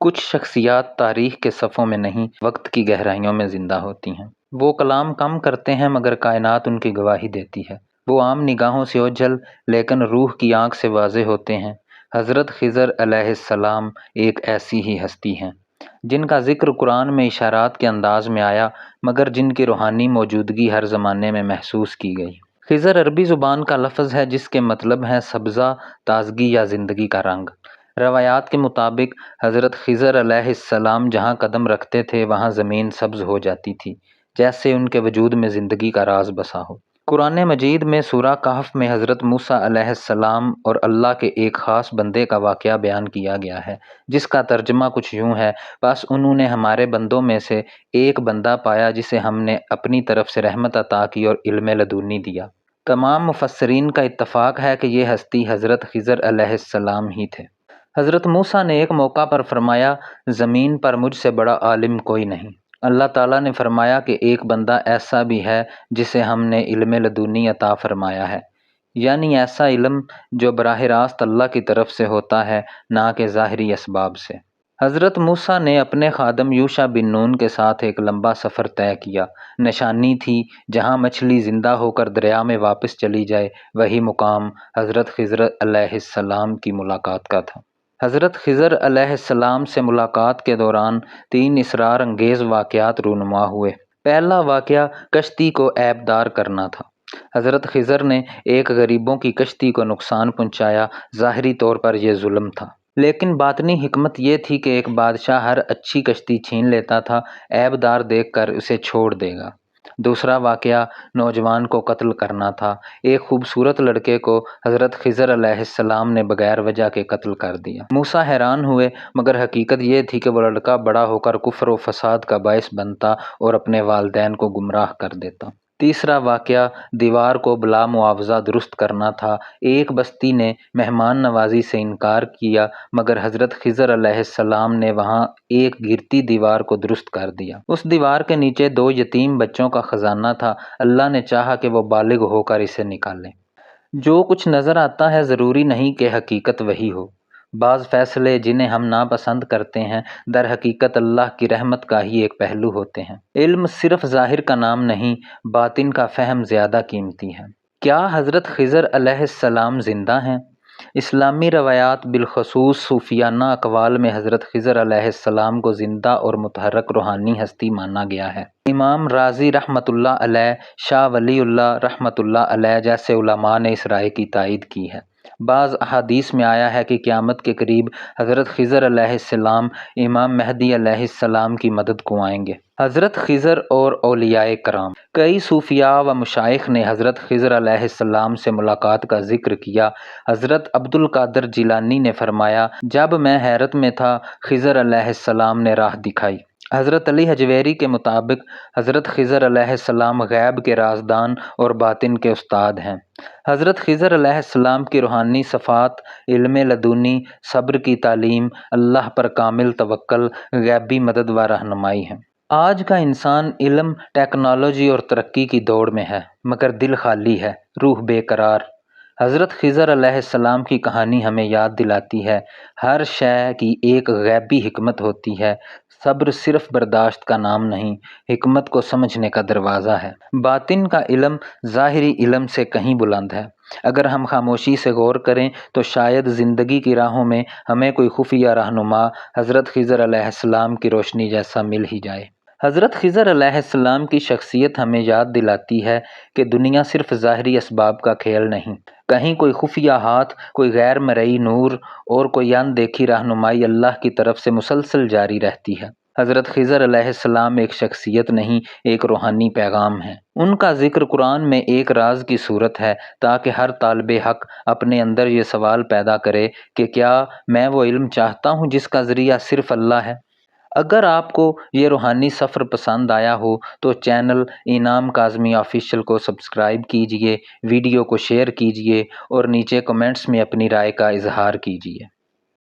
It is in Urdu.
کچھ شخصیات تاریخ کے صفوں میں نہیں، وقت کی گہرائیوں میں زندہ ہوتی ہیں۔ وہ کلام کم کرتے ہیں مگر کائنات ان کی گواہی دیتی ہے۔ وہ عام نگاہوں سے اوجھل لیکن روح کی آنکھ سے واضح ہوتے ہیں۔ حضرت خضر علیہ السلام ایک ایسی ہی ہستی ہیں جن کا ذکر قرآن میں اشارات کے انداز میں آیا مگر جن کی روحانی موجودگی ہر زمانے میں محسوس کی گئی۔ خضر عربی زبان کا لفظ ہے جس کے مطلب ہے سبزہ، تازگی یا زندگی کا رنگ۔ روایات کے مطابق حضرت خضر علیہ السلام جہاں قدم رکھتے تھے وہاں زمین سبز ہو جاتی تھی، جیسے ان کے وجود میں زندگی کا راز بسا ہو۔ قرآن مجید میں سورہ کہف میں حضرت موسیٰ علیہ السلام اور اللہ کے ایک خاص بندے کا واقعہ بیان کیا گیا ہے جس کا ترجمہ کچھ یوں ہے: بس انہوں نے ہمارے بندوں میں سے ایک بندہ پایا جسے ہم نے اپنی طرف سے رحمت عطا کی اور علم لدنی دیا۔ تمام مفسرین کا اتفاق ہے کہ یہ ہستی حضرت خضر علیہ السلام ہی تھے۔ حضرت موسیٰ نے ایک موقع پر فرمایا، زمین پر مجھ سے بڑا عالم کوئی نہیں۔ اللہ تعالیٰ نے فرمایا کہ ایک بندہ ایسا بھی ہے جسے ہم نے علم لدنی عطا فرمایا ہے، یعنی ایسا علم جو براہ راست اللہ کی طرف سے ہوتا ہے، نہ کہ ظاہری اسباب سے۔ حضرت موسیٰ نے اپنے خادم یوشع بن نون کے ساتھ ایک لمبا سفر طے کیا۔ نشانی تھی جہاں مچھلی زندہ ہو کر دریا میں واپس چلی جائے، وہی مقام حضرت خضر علیہ السلام کی ملاقات کا تھا۔ حضرت خضر علیہ السلام سے ملاقات کے دوران 3 اسرار انگیز واقعات رونما ہوئے۔ پہلا واقعہ کشتی کو عیب دار کرنا تھا۔ حضرت خضر نے ایک غریبوں کی کشتی کو نقصان پہنچایا۔ ظاہری طور پر یہ ظلم تھا، لیکن باطنی حکمت یہ تھی کہ ایک بادشاہ ہر اچھی کشتی چھین لیتا تھا، عیب دار دیکھ کر اسے چھوڑ دے گا۔ دوسرا واقعہ نوجوان کو قتل کرنا تھا۔ ایک خوبصورت لڑکے کو حضرت خضر علیہ السلام نے بغیر وجہ کے قتل کر دیا۔ موسیٰ حیران ہوئے مگر حقیقت یہ تھی کہ وہ لڑکا بڑا ہو کر کفر و فساد کا باعث بنتا اور اپنے والدین کو گمراہ کر دیتا۔ تیسرا واقعہ دیوار کو بلا معاوضہ درست کرنا تھا۔ ایک بستی نے مہمان نوازی سے انکار کیا مگر حضرت خضر علیہ السلام نے وہاں ایک گرتی دیوار کو درست کر دیا۔ اس دیوار کے نیچے 2 یتیم بچوں کا خزانہ تھا۔ اللہ نے چاہا کہ وہ بالغ ہو کر اسے نکالیں۔ جو کچھ نظر آتا ہے ضروری نہیں کہ حقیقت وہی ہو۔ بعض فیصلے جنہیں ہم ناپسند کرتے ہیں در حقیقت اللہ کی رحمت کا ہی ایک پہلو ہوتے ہیں۔ علم صرف ظاہر کا نام نہیں، باطن کا فہم زیادہ قیمتی ہے۔ کیا حضرت خضر علیہ السلام زندہ ہیں؟ اسلامی روایات بالخصوص صوفیانہ اقوال میں حضرت خضر علیہ السلام کو زندہ اور متحرک روحانی ہستی مانا گیا ہے۔ امام رازی رحمۃ اللہ علیہ، شاہ ولی اللہ رحمۃ اللہ علیہ جیسے علماء نے اس رائے کی تائید کی ہے۔ بعض احادیث میں آیا ہے کہ قیامت کے قریب حضرت خضر علیہ السلام امام مہدی علیہ السلام کی مدد کو آئیں گے۔ حضرت خضر اور اولیاء کرام۔ کئی صوفیاء و مشائخ نے حضرت خضر علیہ السلام سے ملاقات کا ذکر کیا۔ حضرت عبد القادر جیلانی نے فرمایا، جب میں حیرت میں تھا خضر علیہ السلام نے راہ دکھائی۔ حضرت علی حجویری کے مطابق حضرت خضر علیہ السلام غیب کے رازدان اور باطن کے استاد ہیں۔ حضرت خضر علیہ السلام کی روحانی صفات علم لدنی، صبر کی تعلیم، اللہ پر کامل توکل، غیبی مدد و رہنمائی ہیں۔ آج کا انسان علم، ٹیکنالوجی اور ترقی کی دوڑ میں ہے مگر دل خالی ہے، روح بے قرار۔ حضرت خضر علیہ السلام کی کہانی ہمیں یاد دلاتی ہے ہر شے کی ایک غیبی حکمت ہوتی ہے۔ صبر صرف برداشت کا نام نہیں، حکمت کو سمجھنے کا دروازہ ہے۔ باطن کا علم ظاہری علم سے کہیں بلند ہے۔ اگر ہم خاموشی سے غور کریں تو شاید زندگی کی راہوں میں ہمیں کوئی خفیہ رہنما حضرت خضر علیہ السلام کی روشنی جیسا مل ہی جائے۔ حضرت خضر علیہ السلام کی شخصیت ہمیں یاد دلاتی ہے کہ دنیا صرف ظاہری اسباب کا کھیل نہیں، کہیں کوئی خفیہ ہاتھ، کوئی غیر مرئی نور اور کوئی اندیکھی رہنمائی اللہ کی طرف سے مسلسل جاری رہتی ہے۔ حضرت خضر علیہ السلام ایک شخصیت نہیں، ایک روحانی پیغام ہے۔ ان کا ذکر قرآن میں ایک راز کی صورت ہے تاکہ ہر طالب حق اپنے اندر یہ سوال پیدا کرے کہ کیا میں وہ علم چاہتا ہوں جس کا ذریعہ صرف اللہ ہے؟ اگر آپ کو یہ روحانی سفر پسند آیا ہو تو چینل انعام کاظمی آفیشیل کو سبسکرائب کیجیے، ویڈیو کو شیئر کیجیے اور نیچے کمنٹس میں اپنی رائے کا اظہار کیجیے۔